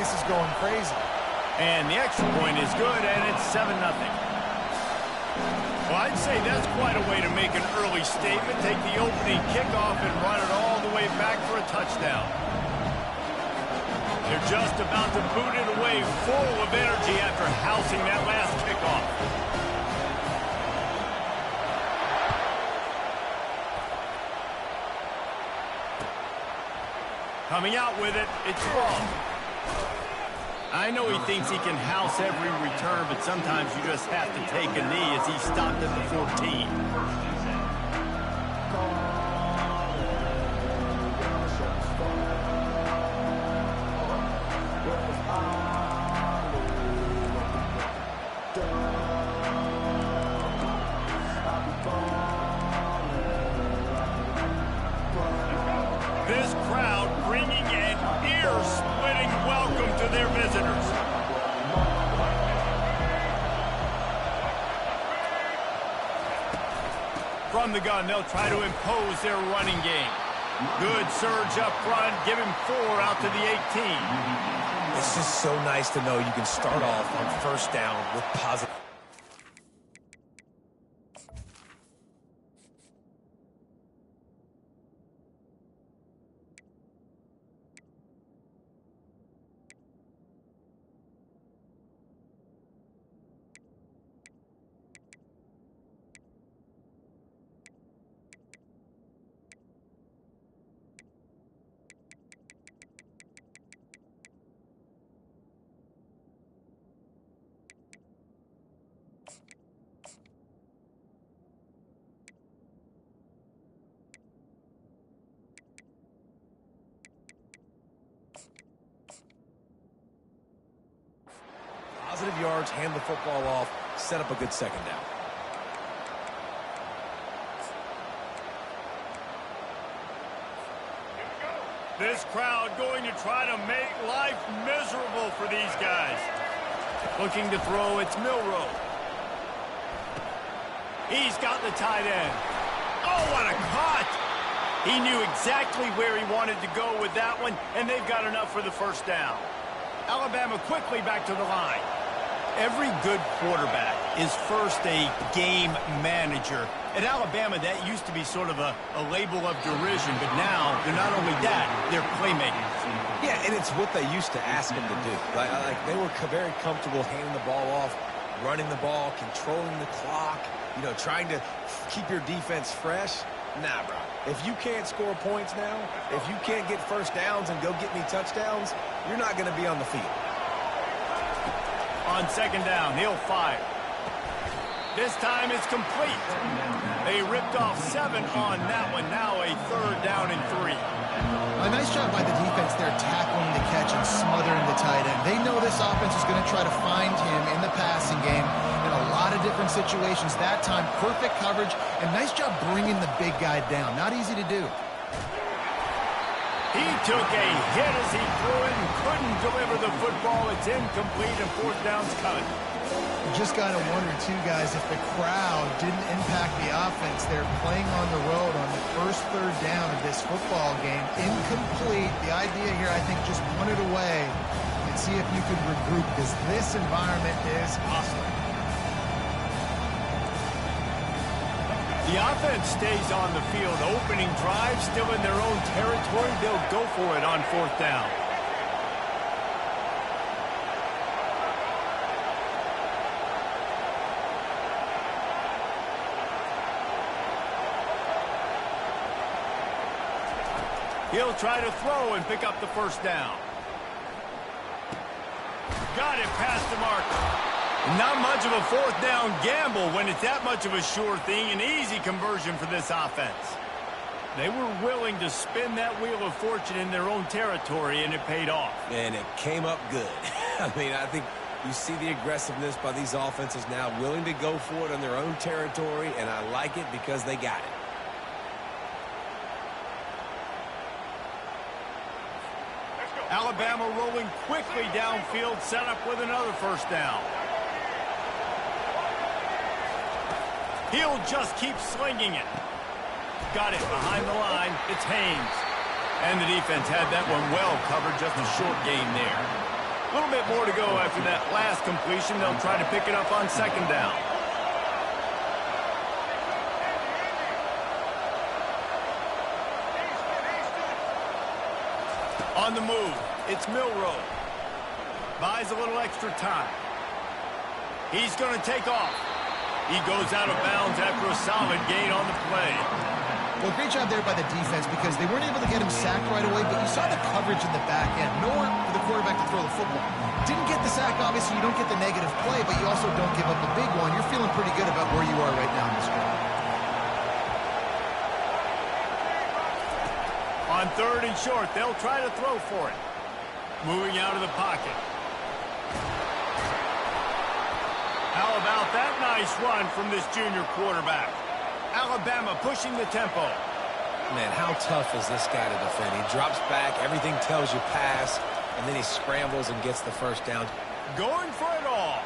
place is going crazy. And the extra point is good, and it's 7-0. Well, I'd say that's quite a way to make an early statement. Take the opening kickoff and run it all the way back for a touchdown. They're just about to boot it away, full of energy after housing that last kickoff. Coming out with it, it's wrong. I know he thinks he can house every return, but sometimes you just have to take a knee as he stopped at the 14. This crowd bringing an ear-splitting welcome to their visitors. From the gun, they'll try to impose their running game. Good surge up front, give him 4 out to the 18. It's just so nice to know you can start off on first down with positive. Positive yards, hand the football off, set up a good second down. This crowd going to try to make life miserable for these guys. Looking to throw, it's Milroe. He's got the tight end. Oh, what a cut! He knew exactly where he wanted to go with that one, and they've got enough for the first down. Alabama quickly back to the line. Every good quarterback is first a game manager. At Alabama, that used to be sort of a label of derision, but now they're not only that, they're playmakers. Yeah, and it's what they used to ask them to do. Like they were very comfortable handing the ball off, running the ball, controlling the clock, trying to keep your defense fresh. Nah, bro. If you can't score points now, if you can't get first downs and go get me touchdowns, you're not going to be on the field. On second down, he'll fire. This time it's complete. They ripped off 7 on that one. Now a 3rd down and 3. A nice job by the defense there tackling the catch and smothering the tight end. They know this offense is going to try to find him in the passing game in a lot of different situations. That time, perfect coverage, and nice job bringing the big guy down. Not easy to do. He took a hit as he threw it and couldn't deliver the football. It's incomplete and 4th down's cut. You just got to wonder, too, guys, if the crowd didn't impact the offense. They're playing on the road on the first 3rd down of this football game. Incomplete. The idea here, I think, just punt it away and see if you can regroup, because this environment is hostile. The offense stays on the field. Opening drive, still in their own territory. They'll go for it on 4th down. He'll try to throw and pick up the first down. Got it past the marker. Not much of a 4th down gamble when it's that much of a sure thing. An easy conversion for this offense. They were willing to spin that wheel of fortune in their own territory, and it paid off. And it came up good. I think you see the aggressiveness by these offenses now, willing to go for it in their own territory, and I like it because they got it. Alabama rolling quickly downfield, set up with another first down. He'll just keep slinging it. Got it behind the line. It's Haynes. And the defense had that one well covered. Just a short gain there. A little bit more to go after that last completion. They'll try to pick it up on second down. On the move, it's Milroe. Buys a little extra time. He's going to take off. He goes out of bounds after a solid gain on the play. Well, great job there by the defense because they weren't able to get him sacked right away, but you saw the coverage in the back end. Nowhere for the quarterback to throw the football. Didn't get the sack, obviously. You don't get the negative play, but you also don't give up a big one. You're feeling pretty good about where you are right now in this drive. On third and short, they'll try to throw for it. Moving out of the pocket. How about that nice run from this junior quarterback? Alabama pushing the tempo. Man, how tough is this guy to defend? He drops back, everything tells you pass, and then he scrambles and gets the first down. Going for it all.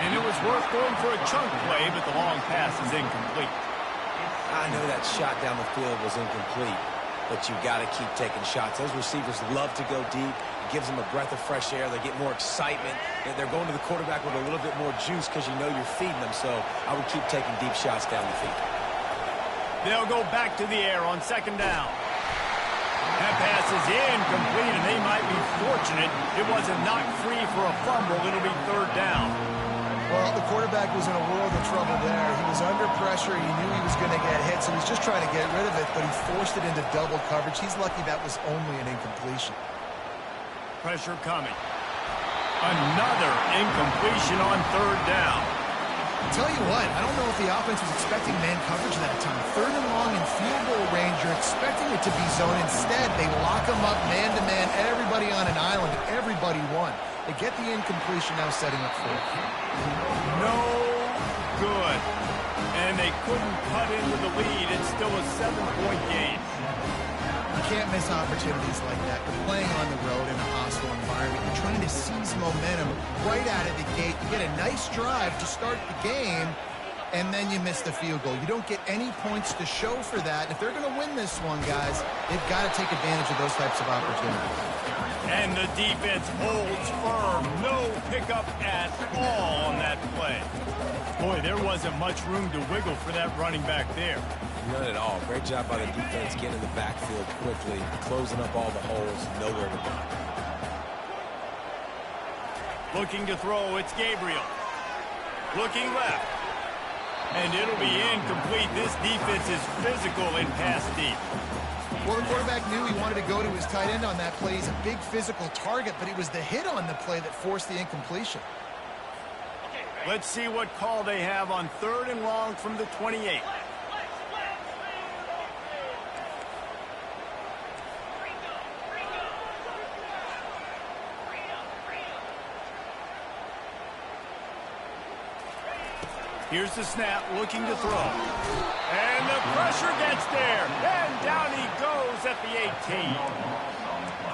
And it was worth going for a chunk play, but the long pass is incomplete. I know that shot down the field was incomplete, but you got to keep taking shots. Those receivers love to go deep. It gives them a breath of fresh air. They get more excitement. They're going to the quarterback with a little bit more juice because you know you're feeding them. So I would keep taking deep shots down the field. They'll go back to the air on second down. That pass is incomplete, and they might be fortunate it wasn't knocked free for a fumble. It'll be third down. Well, the quarterback was in a world of trouble there. He was under pressure. He knew he was going to get hit, so he's just trying to get rid of it, but he forced it into double coverage. He's lucky that was only an incompletion. Pressure coming. Another incompletion on third down. I'll tell you what, I don't know if the offense was expecting man coverage that time. Third and long in field goal range, you're expecting it to be zone. Instead, they lock them up man-to-man, everybody on an island, everybody won. They get the incompletion, now setting up for it. No good. And they couldn't cut into the lead. It's still a 7-point game. You can't miss opportunities like that. You're playing on the road in a hostile environment. You're trying to seize momentum right out of the gate. You get a nice drive to start the game, and then you miss the field goal. You don't get any points to show for that. If they're going to win this one, guys, they've got to take advantage of those types of opportunities. And the defense holds firm. No pickup at all on that play. Boy, there wasn't much room to wiggle for that running back there. None at all. Great job by the defense getting in the backfield quickly, closing up all the holes, nowhere to go. Looking to throw, it's Gabriel. Looking left. And it'll be incomplete. This defense is physical in pass deep. Well, the quarterback knew he wanted to go to his tight end on that play. He's a big physical target, but it was the hit on the play that forced the incompletion. Let's see what call they have on third and long from the 28. Here's the snap, looking to throw. And the pressure gets there. And down he goes at the 18.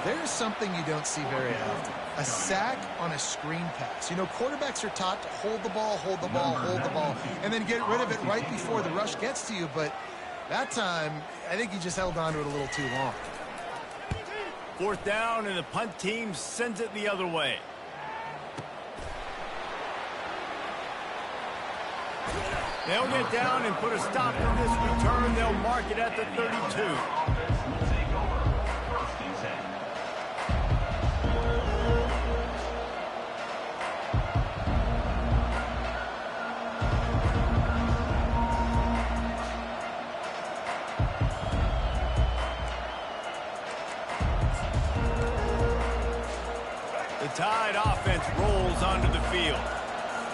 There's something you don't see very often. A sack on a screen pass. You know, quarterbacks are taught to hold the ball, hold the ball, hold the ball, and then get rid of it right before the rush gets to you. But that time, I think he just held on to it a little too long. Fourth down, and the punt team sends it the other way. They'll get down and put a stop to this return. They'll mark it at the 32. The Tide offense rolls onto the field.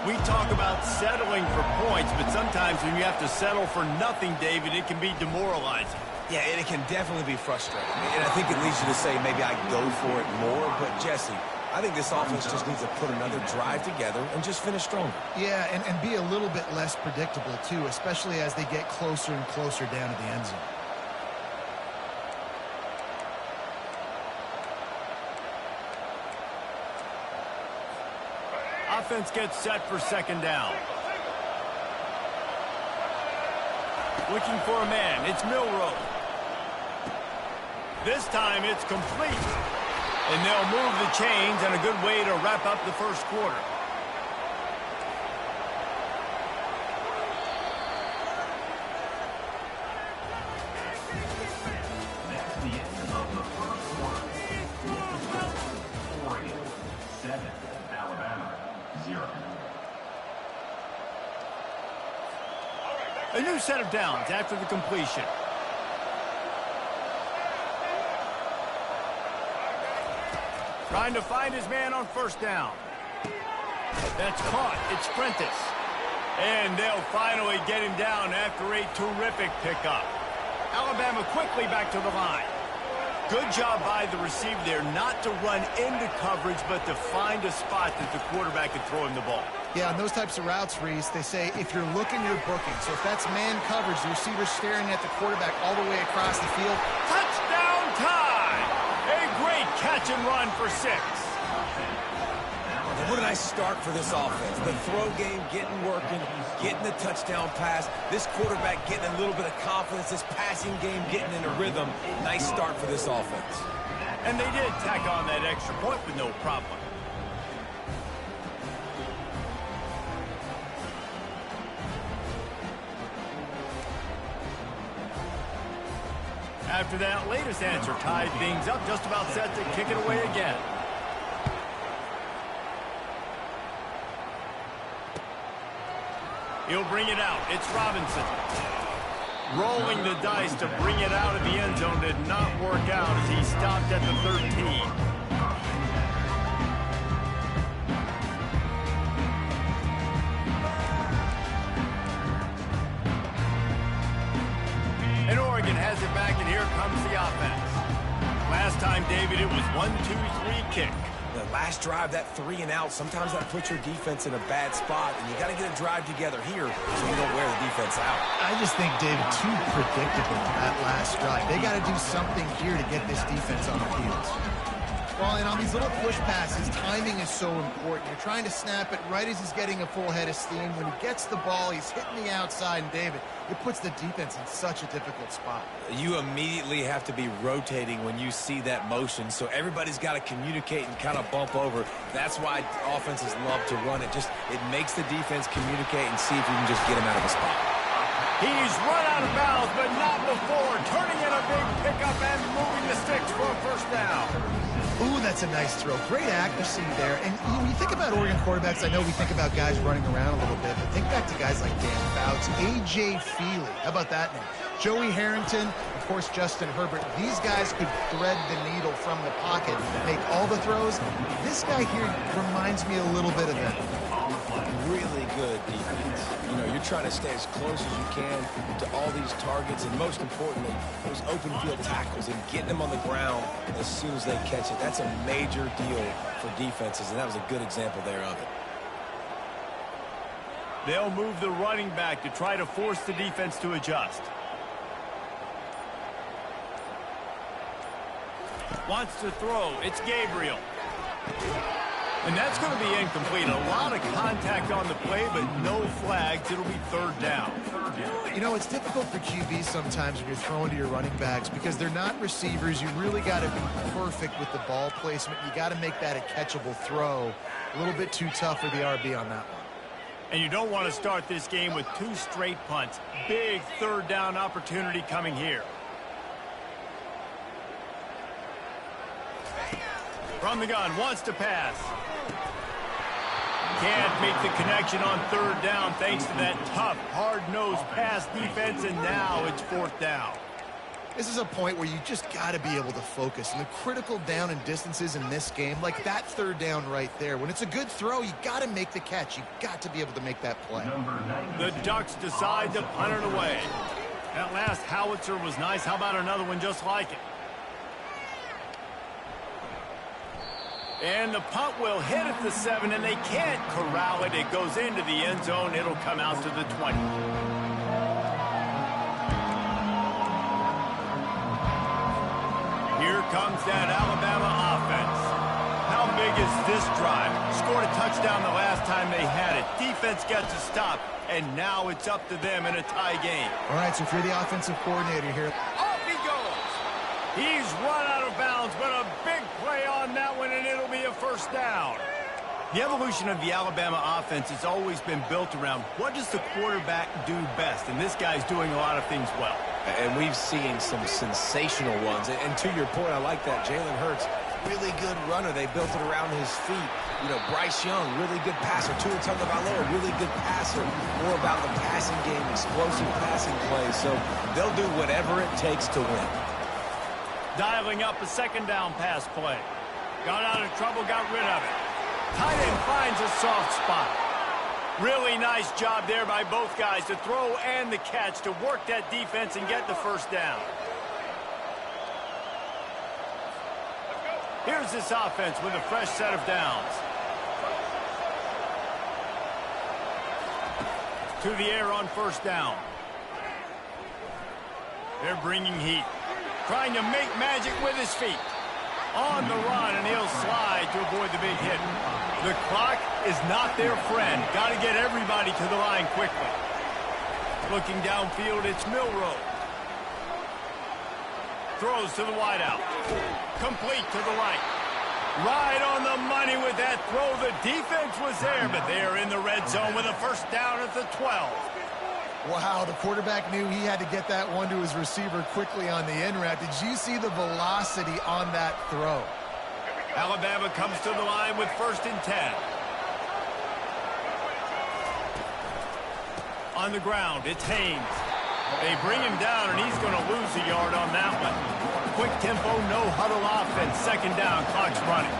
We talk about settling for points, but sometimes when you have to settle for nothing, David, it can be demoralizing. Yeah, and it can definitely be frustrating. And I think it leads you to say maybe I go for it more. But, Jesse, I think this offense just needs to put another drive together and just finish stronger. Yeah, and be a little bit less predictable, too, especially as they get closer and closer down to the end zone. Offense gets set for second down. Looking for a man. It's Milroe. This time it's complete. And they'll move the chains, and a good way to wrap up the first quarter. A new set of downs after the completion. Trying to find his man on first down. That's caught. It's Prentice. And they'll finally get him down after a terrific pickup. Alabama quickly back to the line. Good job by the receiver there not to run into coverage, but to find a spot that the quarterback can throw him the ball. Yeah, on those types of routes, Reese, they say if you're looking, you're booking. So if that's man coverage, the receiver's staring at the quarterback all the way across the field. Touchdown time! A great catch and run for 6. And what a nice start for this offense. The throw game getting working, getting the touchdown pass. This quarterback getting a little bit of confidence. This passing game getting in a rhythm. Nice start for this offense. And they did tack on that extra point with no problem. After that latest answer tied things up, just about set to kick it away again. He'll bring it out. It's Robinson. Rolling the dice to bring it out of the end zone did not work out as he stopped at the 13. And Oregon has it back, and here comes the offense. Last time, David, it was 1-2-3 kick. The last drive, that 3 and out, sometimes that puts your defense in a bad spot, and you got to get a drive together here so you don't wear the defense out. I just think, David, too predictable that last drive. They got to do something here to get this defense on their heels. Well, and on these little push passes, timing is so important. You're trying to snap it right as he's getting a full head of steam. When he gets the ball, he's hitting the outside, and David, it puts the defense in such a difficult spot. You immediately have to be rotating when you see that motion, so everybody's got to communicate and kind of bump over. That's why offenses love to run it. It makes the defense communicate and see if you can just get him out of a spot. He's run out of bounds, but not before. Turning in a big pickup and moving the sticks for a first down. Ooh, that's a nice throw. Great accuracy there. And when you think about Oregon quarterbacks, I know we think about guys running around a little bit, but think back to guys like Dan Fouts, A.J. Feely. How about that name? Joey Harrington, of course, Justin Herbert. These guys could thread the needle from the pocket, make all the throws. This guy here reminds me a little bit of them. Really good defense. You know, you're trying to stay as close as you can to all these targets, and most importantly, those open field tackles and getting them on the ground as soon as they catch it. That's a major deal for defenses, and that was a good example there of it. They'll move the running back to try to force the defense to adjust. Wants to throw. It's Gabriel. And that's going to be incomplete. A lot of contact on the play, but no flags. It'll be third down. You know, it's difficult for QBs sometimes when you're throwing to your running backs because they're not receivers. You really got to be perfect with the ball placement. You got to make that a catchable throw. A little bit too tough for the RB on that one. And you don't want to start this game with 2 straight punts. Big third down opportunity coming here. From the gun, wants to pass. Can't make the connection on third down thanks to that tough, hard-nosed pass defense, and now it's fourth down. This is a point where you just got to be able to focus. And the critical down and distances in this game, like that third down right there, when it's a good throw, you got to make the catch. You got to be able to make that play. The Ducks decide to punt it away. That last howitzer was nice. How about another one just like it? And the punt will hit at the 7, and they can't corral it. It goes into the end zone. It'll come out to the 20. Here comes that Alabama offense. How big is this drive? Scored a touchdown the last time they had it. Defense gets a stop, and now it's up to them in a tie game. All right, so if you're the offensive coordinator here. Off he goes. He's run out of bounds, but a big play on that first down. The evolution of the Alabama offense has always been built around what does the quarterback do best, and this guy's doing a lot of things well. And we've seen some sensational ones. And to your point, I like that. Jalen Hurts, really good runner. They built it around his feet. You know, Bryce Young, really good passer. Tua Tagovailoa, really good passer. More about the passing game, explosive passing plays. So they'll do whatever it takes to win. Dialing up a second down pass play. Got out of trouble, got rid of it. Tight end finds a soft spot. Really nice job there by both guys to throw and the catch to work that defense and get the first down. Here's this offense with a fresh set of downs. To the air on first down. They're bringing heat. Trying to make magic with his feet. On the run, and he'll slide to avoid the big hit. The clock is not their friend. Got to get everybody to the line quickly. Looking downfield, it's Milroe. Throws to the wideout. Complete to the right. Right on the money with that throw. The defense was there, but they're in the red zone with a first down at the 12. Wow, the quarterback knew he had to get that one to his receiver quickly on the in route. Did you see the velocity on that throw? Alabama comes to the line with 1st and 10. On the ground, it's Haynes. They bring him down, and he's going to lose a yard on that one. Quick tempo, no huddle offense. Second down, clock's running.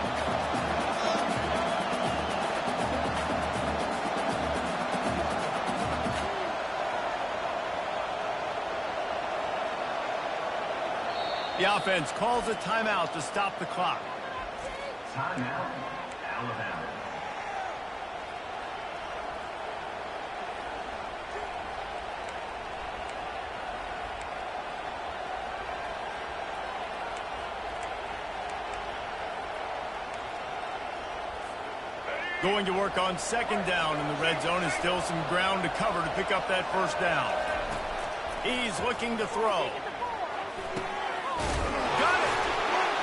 The offense calls a timeout to stop the clock. Timeout, Alabama. Going to work on second down in the red zone, and still some ground to cover to pick up that first down. He's looking to throw. Got it!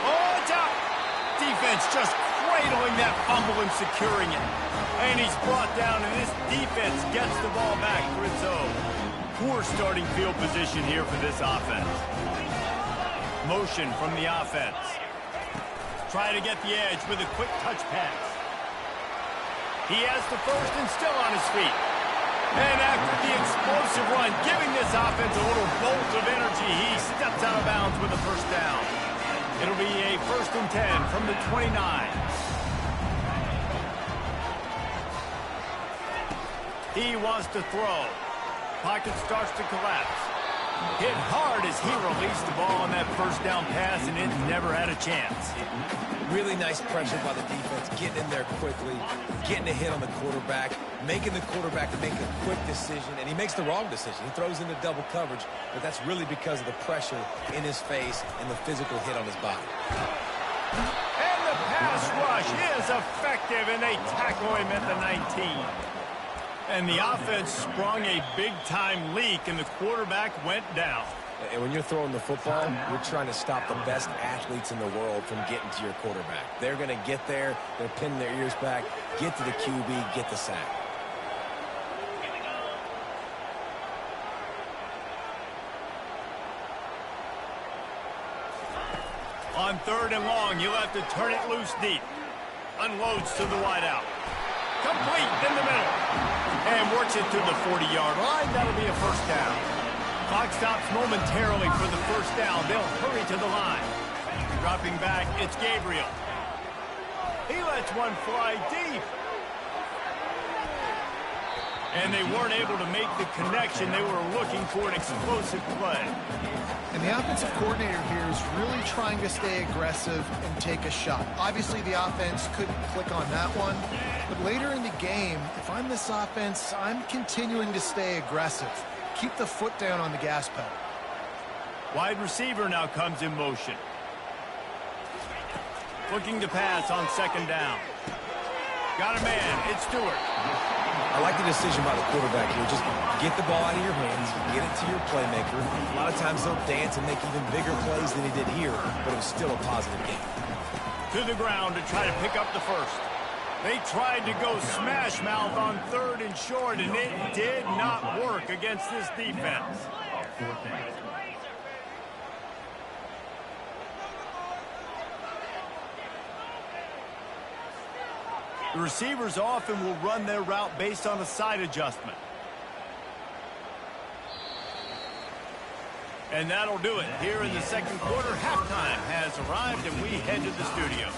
Oh, it's out! Defense just cradling that fumble and securing it. And he's brought down, and this defense gets the ball back for its own. Poor starting field position here for this offense. Motion from the offense. Try to get the edge with a quick touch pass. He has the first and still on his feet. And after the explosive run, giving this offense a little bolt of energy, he steps out of bounds with a first down. It'll be a 1st and 10 from the 29. He wants to throw. Pocket starts to collapse. Hit hard as he released the ball on that first down pass, and it never had a chance. Really nice pressure by the defense, getting in there quickly, getting a hit on the quarterback, making the quarterback make a quick decision, and he makes the wrong decision. He throws into double coverage, but that's really because of the pressure in his face and the physical hit on his body. And the pass rush is effective, and they tackle him at the 19. And the offense sprung a big-time leak, and the quarterback went down. And when you're throwing the football, you're trying to stop the best athletes in the world from getting to your quarterback. They're going to get there, they're pinning their ears back, get to the QB, get the sack. On 3rd and long, he'll have to turn it loose deep. Unloads to the wideout. Complete in the middle. And works it to the 40-yard line. That'll be a first down. Clock stops momentarily for the first down. They'll hurry to the line. Dropping back, it's Gabriel. He lets one fly deep. And they weren't able to make the connection. They were looking for an explosive play. And the offensive coordinator here is really trying to stay aggressive and take a shot. Obviously, the offense couldn't click on that one. But later in the game, if I'm this offense, I'm continuing to stay aggressive. Keep the foot down on the gas pedal. Wide receiver now comes in motion. Looking to pass on second down. Got a man. It's Stewart. I like the decision by the quarterback here. Just get the ball out of your hands, get it to your playmaker. A lot of times they'll dance and make even bigger plays than he did here, but it was still a positive game. to the ground to try to pick up the first. They tried to go smash mouth on 3rd and short, and it did not work against this defense. The receivers often will run their route based on a side adjustment. And that'll do it. Here in the second quarter, halftime has arrived, and we head to the studio.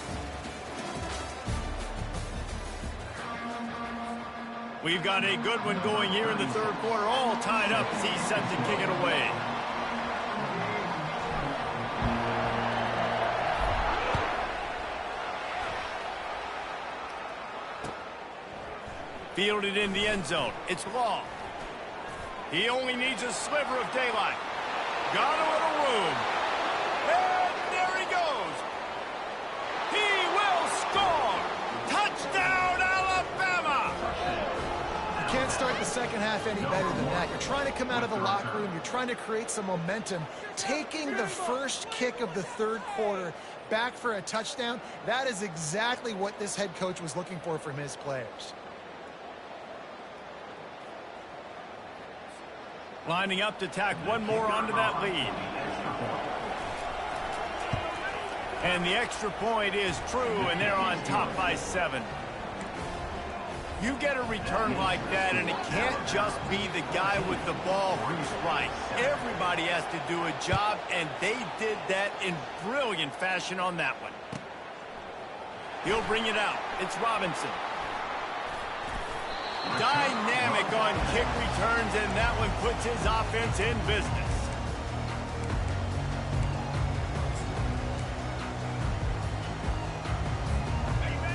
We've got a good one going here in the third quarter, all tied up as he's set to kick it away. Fielded in the end zone. It's Law. He only needs a sliver of daylight. Got a little room. And there he goes. He will score. Touchdown, Alabama. You can't start the second half any better than that. You're trying to come out of the locker room. You're trying to create some momentum. Taking the first kick of the third quarter back for a touchdown, that is exactly what this head coach was looking for from his players. Lining up to tack one more onto that lead. And the extra point is true, and they're on top by 7. You get a return like that, and it can't just be the guy with the ball who's right. Everybody has to do a job, and they did that in brilliant fashion on that one. He'll bring it out. It's Robinson. Dynamic on kick returns, and that one puts his offense in business.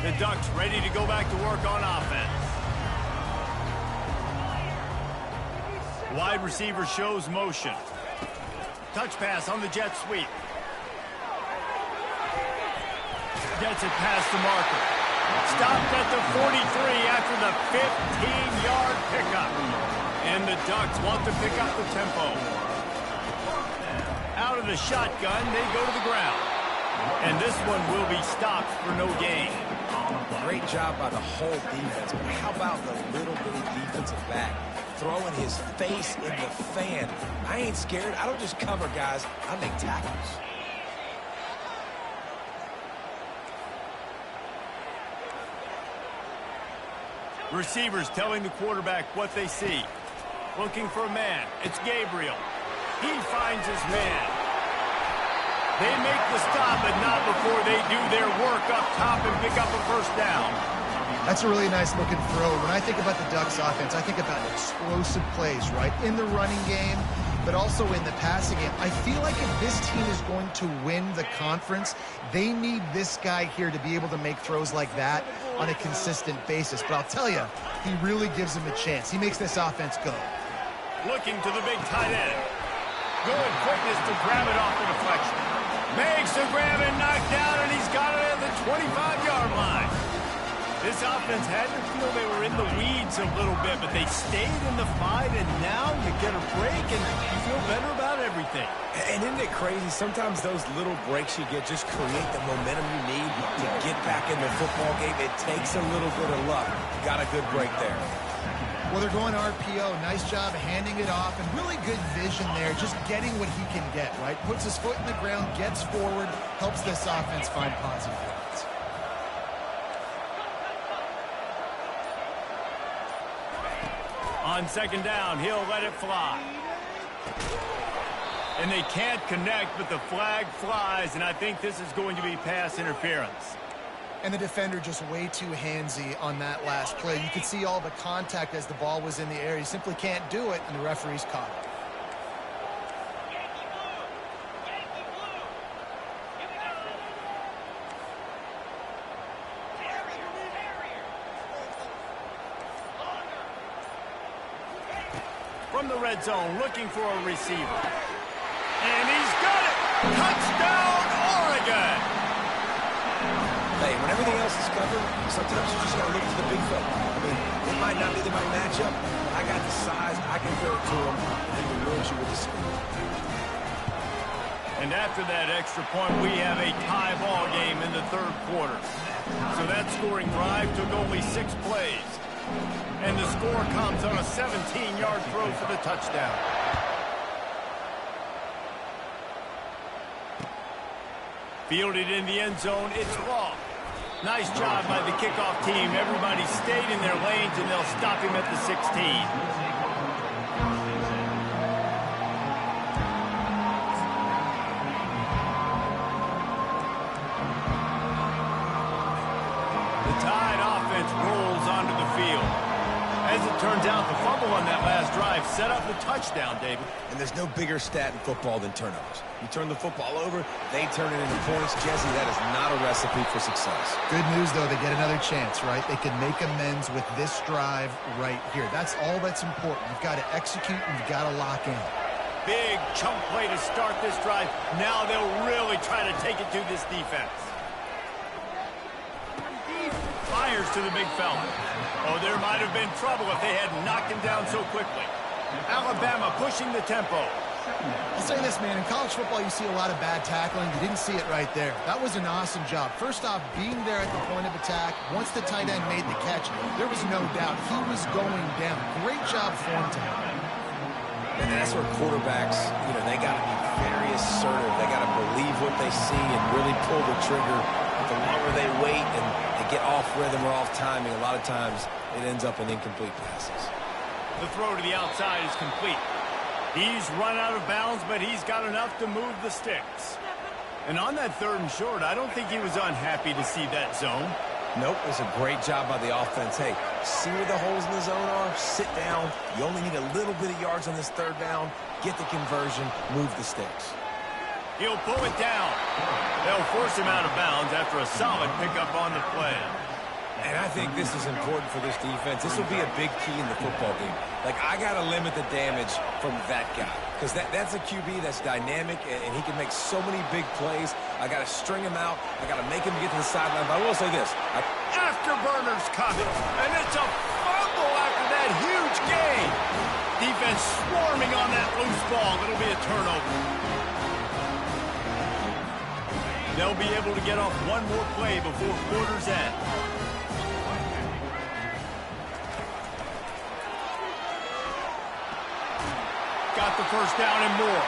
The Ducks ready to go back to work on offense. Wide receiver shows motion. Touch pass on the jet sweep. Gets it past the marker. Stopped at the 43 after the 15-yard pickup. And the Ducks want to pick up the tempo. Out of the shotgun, they go to the ground. And this one will be stopped for no gain. Great job by the whole defense. But how about the little bitty defensive back throwing his face in the fan? I ain't scared. I don't just cover guys. I make tackles. Receivers telling the quarterback what they see. Looking for a man. It's Gabriel. He finds his man. They make the stop, but not before they do their work up top and pick up a first down. That's a really nice looking throw. When I think about the Ducks offense, I think about explosive plays, right? In the running game, but also in the passing game. I feel like if this team is going to win the conference, they need this guy here to be able to make throws like that on a consistent basis. But I'll tell you, he really gives him a chance. He makes this offense go. Looking to the big tight end. Good quickness to grab it off the deflection. Makes the grab and knocked down, and he's got it at the 25-yard line. This offense had to feel they were in the weeds a little bit, but they stayed in the fight, and now you get a break, and you feel better about everything. And isn't it crazy? Sometimes those little breaks you get just create the momentum you need to get back in the football game. It takes a little bit of luck. Got a good break there. Well, they're going RPO. Nice job handing it off, and really good vision there, just getting what he can get, right? Puts his foot in the ground, gets forward, helps this offense find positive yards. On second down, he'll let it fly. And they can't connect, but the flag flies, and I think this is going to be pass interference. And the defender just way too handsy on that last play. You could see all the contact as the ball was in the air. He simply can't do it, and the referee's caught it. From the red zone, looking for a receiver. And he's got it! Touchdown, Oregon! Hey, when everything else is covered, sometimes you just got to look to the big fella. I mean, it might not be the right matchup. I got the size. I can throw it to him, and he rewards you with the speed. And after that extra point, we have a tie ball game in the third quarter. So that scoring drive took only 6 plays. And the score comes on a 17-yard throw for the touchdown. Fielded in the end zone, it's Law. Nice job by the kickoff team. Everybody stayed in their lanes, and they'll stop him at the 16. Rolls onto the field. As it turns out, the fumble on that last drive set up the touchdown, David. And there's no bigger stat in football than turnovers. You turn the football over, they turn it into points. Jesse, that is not a recipe for success. Good news, though, they get another chance, right? They can make amends with this drive right here. That's all that's important. You've got to execute and you've got to lock in. Big chunk play to start this drive. Now they'll really try to take it to this defense. Fires to the big fella. Oh, there might have been trouble if they had knocked him down so quickly. Alabama pushing the tempo. I'll say this, man. In college football, you see a lot of bad tackling. You didn't see it right there. That was an awesome job. First off, being there at the point of attack. Once the tight end made the catch, there was no doubt he was going down. Great job form to him. And that's where quarterbacks, they got to be very assertive. They got to believe what they see and really pull the trigger. The longer they wait and they get off rhythm or off timing, a lot of times it ends up in incomplete passes. The throw to the outside is complete. He's run out of bounds, but he's got enough to move the sticks. And on that 3rd and short, I don't think he was unhappy to see that zone. Nope, it was a great job by the offense. Hey, see where the holes in the zone are? Sit down. You only need a little bit of yards on this 3rd down. Get the conversion. Move the sticks. He'll pull it down. They'll force him out of bounds after a solid pickup on the play. And I think this is important for this defense. This will be a big key in the football game. Like, I got to limit the damage from that guy. Because that's a QB that's dynamic, and he can make so many big plays. I got to string him out. I got to make him get to the sideline. But I will say this. Afterburner's coming. And it's a fumble after that huge gain. Defense swarming on that loose ball. It'll be a turnover. They'll be able to get off one more play before quarter's end. Got the first down and more.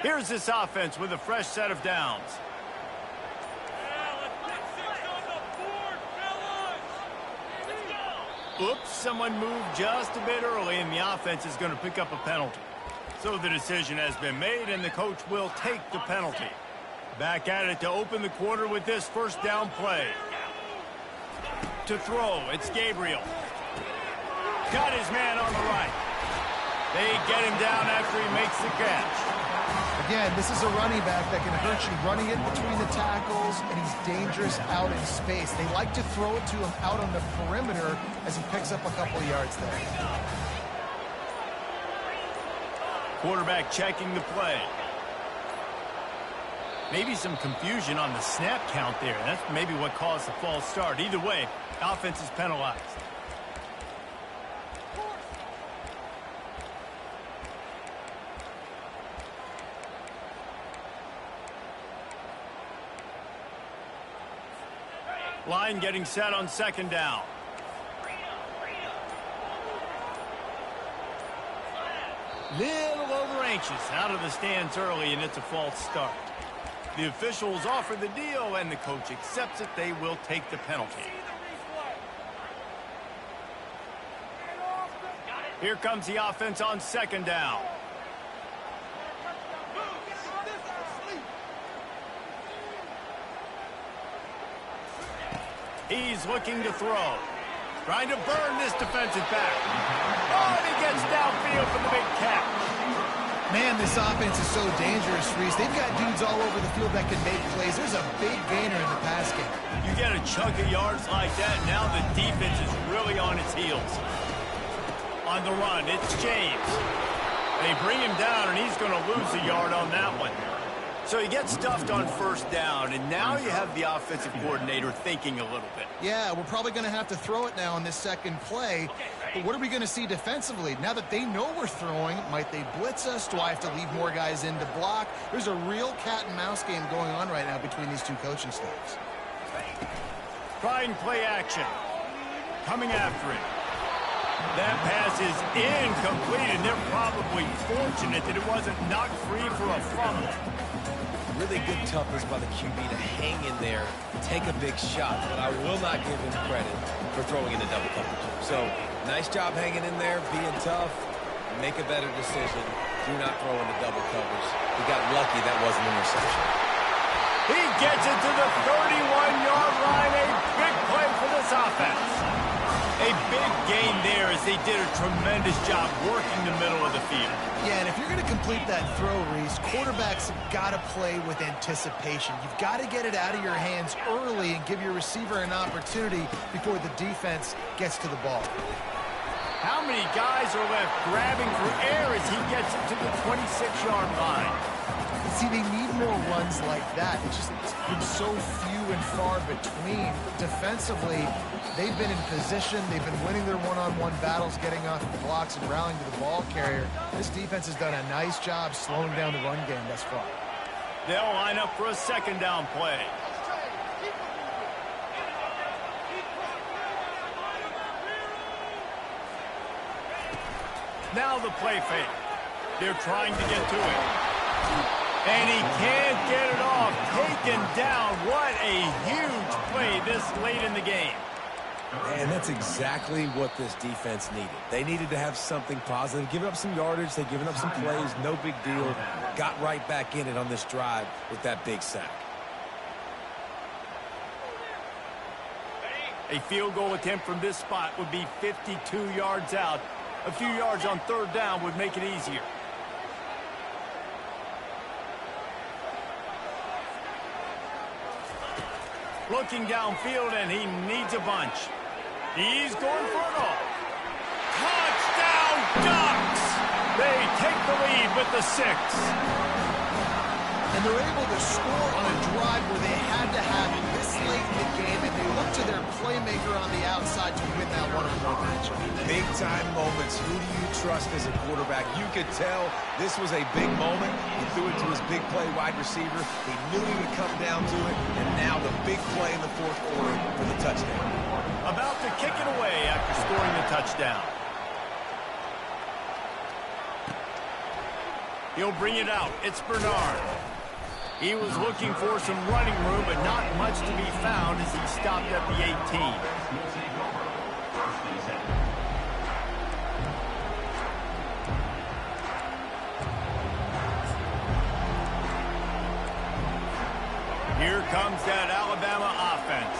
Here's this offense with a fresh set of downs. Oops, someone moved just a bit early, and the offense is going to pick up a penalty. So the decision has been made, and the coach will take the penalty. Back at it to open the quarter with this 1st down play. To throw, it's Gabriel. Got his man on the right. They get him down after he makes the catch. Again, this is a running back that can hurt you running it between the tackles, and he's dangerous out in space. They like to throw it to him out on the perimeter as he picks up a couple of yards there. Quarterback checking the play. Maybe some confusion on the snap count there. That's maybe what caused the false start. Either way, offense is penalized. Line getting set on 2nd down. Little over anxious out of the stands early, and it's a false start. The officials offer the deal, and the coach accepts it. They will take the penalty. Here comes the offense on 2nd down. He's looking to throw. Trying to burn this defensive back. gets downfield for the big catch. Man, this offense is so dangerous, Reese. They've got dudes all over the field that can make plays. There's a big gainer in the pass game. You get a chunk of yards like that, now the defense is really on its heels. On the run, it's James. They bring him down, and he's going to lose a yard on that one. So he gets stuffed on first down, and now you have the offensive coordinator thinking a little bit. Yeah, we're probably going to have to throw it now on this second play. But what are we going to see defensively? Now that they know we're throwing, might they blitz us? Do I have to leave more guys in to block? There's a real cat and mouse game going on right now between these two coaching staffs. Trying play action. Coming after it. That pass is incomplete, and they're probably fortunate that it wasn't knocked free for a fumble. Really good toughness by the QB to hang in there, take a big shot, but I will not give him credit for throwing into double coverage. So, nice job hanging in there, being tough, make a better decision. Do not throw into double coverage. He got lucky that wasn't an interception. He gets it to the 31-yard line, a big play for this offense. A big gain there as they did a tremendous job working the middle of the field. Yeah, and if you're going to complete that throw, Reese, quarterbacks have got to play with anticipation. You've got to get it out of your hands early and give your receiver an opportunity before the defense gets to the ball. How many guys are left grabbing for air as he gets it to the 26-yard line? See, they need more runs like that. It's been so few and far between. Defensively, they've been in position. They've been winning their one-on-one battles, getting off the blocks and rallying to the ball carrier. This defense has done a nice job slowing down the run game thus far. They'll line up for a second down play. Now the play fake. They're trying to get to it. And he can't get it off. Taken down. What a huge play this late in the game. And that's exactly what this defense needed. They needed to have something positive. Giving up some yardage, they've given up some plays, no big deal. Got right back in it on this drive with that big sack. A field goal attempt from this spot would be 52 yards out. A few yards on third down would make it easier. Looking downfield, and he needs a bunch. He's going for it all. Touchdown, Ducks! They take the lead with the 6. And they're able to score on a drive where they had to have it this late in the game, and they look to their playmaker on the outside to win that one-on-one matchup. Big-time moments. Who do you trust as a quarterback? You could tell this was a big moment. He threw it to his big play wide receiver. He knew he would come down to it, and now the big play in the fourth quarter for the touchdown. About to kick it away after scoring the touchdown. He'll bring it out. It's Bernard. He was looking for some running room, but not much to be found as he stopped at the 18. Here comes that Alabama offense.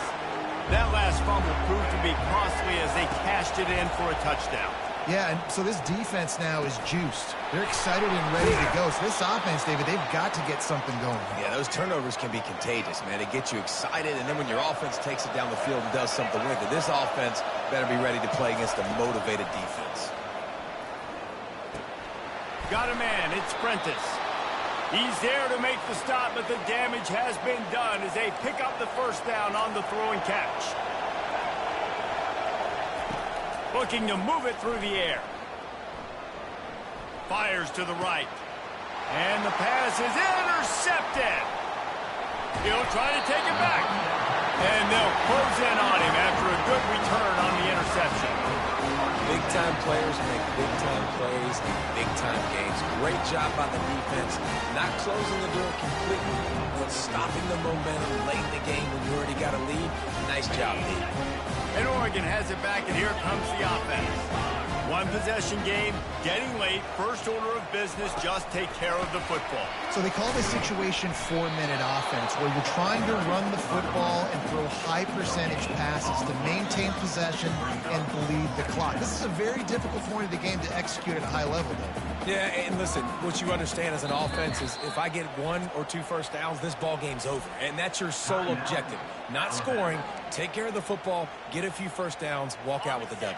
That last fumble proved to be costly as they cashed it in for a touchdown. Yeah, and so this defense now is juiced. They're excited and ready to go. So this offense, David, they've got to get something going. Yeah, those turnovers can be contagious, man. It gets you excited, and then when your offense takes it down the field and does something with it, this offense better be ready to play against a motivated defense. Got a man. It's Prentice. He's there to make the stop, but the damage has been done as they pick up the first down on the throw and catch. Looking to move it through the air. Fires to the right. And the pass is intercepted. He'll try to take it back. And they'll close in on him after a good return on the interception. Big-time players make big-time plays and big-time games. Great job by the defense. Not closing the door completely, but stopping the momentum late in the game when you already got a lead. Nice job, Lee. And Oregon has it back, and here comes the offense. One possession game, getting late, first order of business, just take care of the football. So they call this situation 4-minute offense, where you're trying to run the football and throw high percentage passes to maintain possession and bleed the clock. This is a very difficult point of the game to execute at a high level, though. Yeah, and listen, what you understand as an offense is if I get 1 or 2 first downs, this ball game's over. And that's your sole objective. Not scoring, take care of the football, get a few first downs, walk out with the W.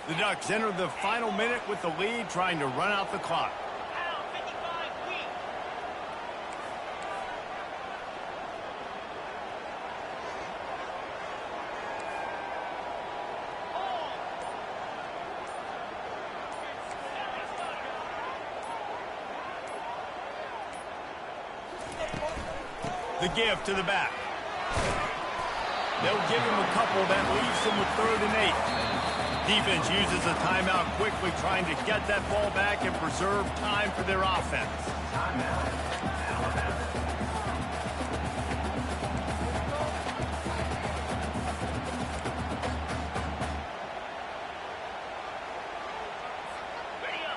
The Ducks enter the final minute with the lead, trying to run out the clock. The give to the back. They'll give him a couple that leaves him with 3rd and 8. Defense uses a timeout quickly, trying to get that ball back and preserve time for their offense. Timeout, Alabama.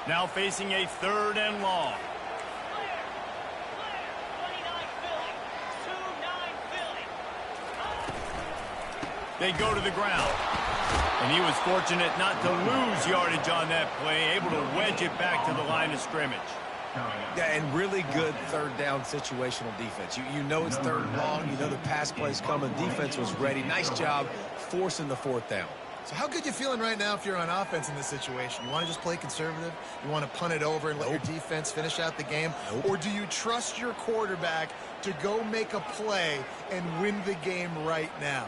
Now facing a 3rd and long. They go to the ground. And he was fortunate not to lose yardage on that play, able to wedge it back to the line of scrimmage. Yeah, and really good 3rd down situational defense. You know it's 3rd and long. You know the pass play's coming. Defense was ready. Nice job forcing the 4th down. So how good you feeling right now if you're on offense in this situation? You want to just play conservative? You want to punt it over and let your defense finish out the game? Or do you trust your quarterback to go make a play and win the game right now?